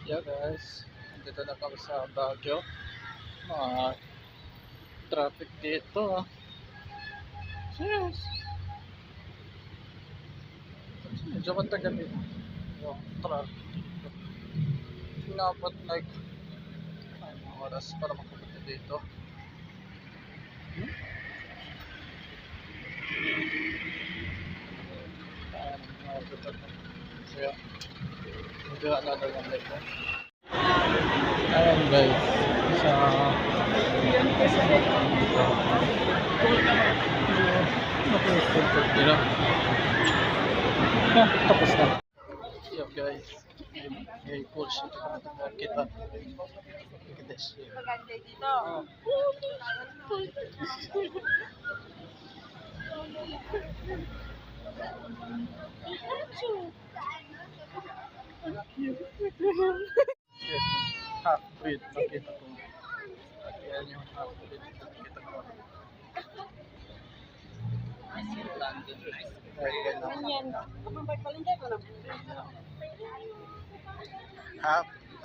Yeah guys, dito na kami sa Baguio. Mga traffic dito. Yes. Medyo matagal dito. Yung traffic dito. Inabot like anong oras para makapunta dito. Kaya, medyo another one like that. Ayan guys, sa tapos na. Yup guys, may cool shit ako nakita. Look at this shit. Maganda dito. Half breed nakita ko. Yan yung half breed nakita ko. Right now.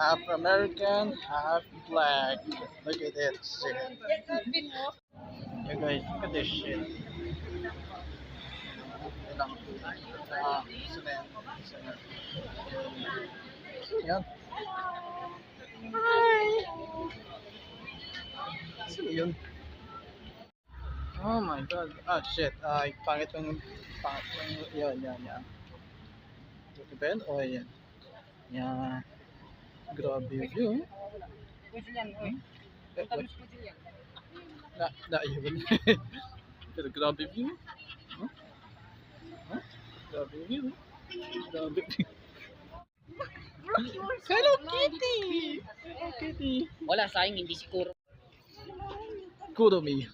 Half American, half black. Look at that shit. Yeah guys, look at this shit. Ilang isa na yan. Isa na. Yan. Hi! Sino yun? Oh my god. Ah shit. Pangit yung yan. Ito ba yan? Oh yan. Yan. Grabe yung view. Yun. Pero grabe view. Grabe view. Grabe view. Hello Kitty! Kitty. Wala sayang, hindi siguro. Kuromi.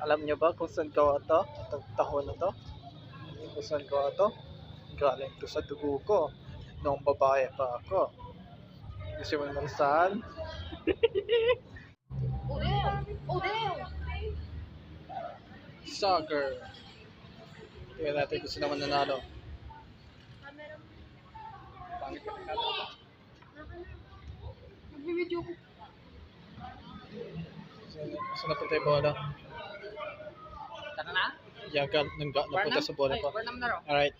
Alam niyo ba kung saan gawa to? Itong tahon na to? Kung saan gawa to? Galing to sa dugo ko. Noong babae pa ako. Gusto mo naman saan? Soccer. Tingnan natin kung sino naman nanalo. Pangit ka na. Nag-video ko. Saan napunta yung bola? Tara na? Yagal, napunta sa bola pa. Alright.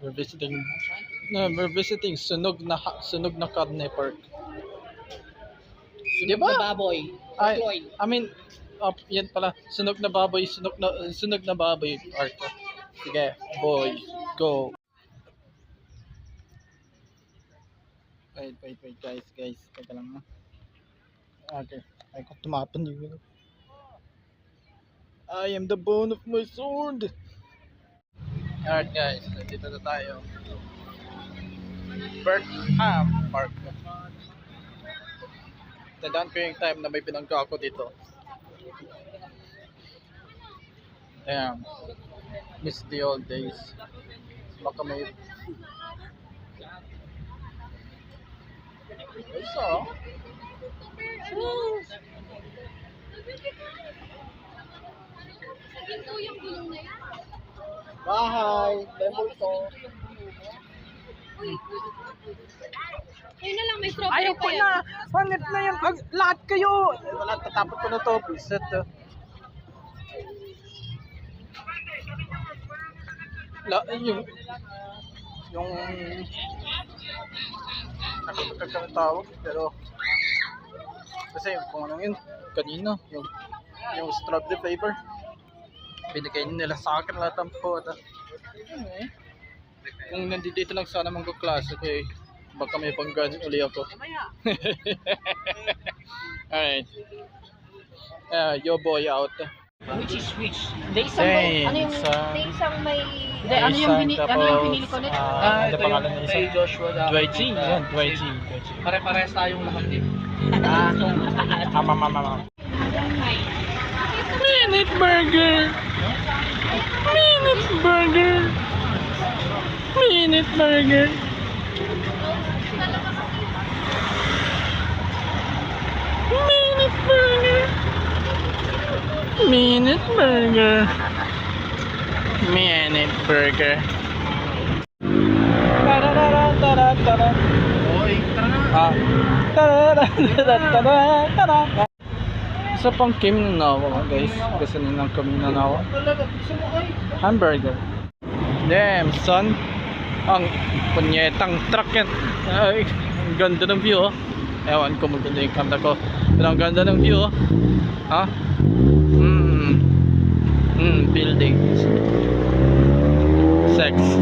We're visiting Sunog na Carne Park. Sunog na baboy. I mean, yan pala, sunog na baboy park. Sige, boy, go. Wait guys, teka lang na. Okay, ay ko tumapan yun. I am the bone of my sword. Alright guys, dito na tayo. Birmingham Park. Tandaan ko yung time na may binangga ako dito. Damn. Miss the old days. Baka may... So? Bahay! Lemon to. Ayun na lang, may strawberry. Ayaw ko na! Pangit na yan! Lahat kayo! Wala, tatapot ko na to. Biset. Yung nakapagkag kami tawag, pero kasi kung ano yun, kanina, yung strawberry flavor, binigay nila sa akin lahat ang pota. Kung nandito lang sana magkaklase ko eh, baka may panggan uli ako. Alright. Yo boy out. Which is which? The isang may, ano yung, the isang may, ano yung pinili ko nito? Ano pangalan na isa? Joshua daw. Dwight G. Yan, Dwight G. Pare-parehas tayong lahat din. Mama. Minute burger. Minute burger. Minute burger. Minute burger. Minute burger. Minute burger. Isa pang Kim na nawa guys. Gusto nyo ng Kim na nawa. Hamburger. Damn son. Ang punyetang truck yan. Ay, ang ganda ng view oh. Ewan ko maganda yung camera ko. Pero ang ganda ng view oh. Ha? Buildings. Sex.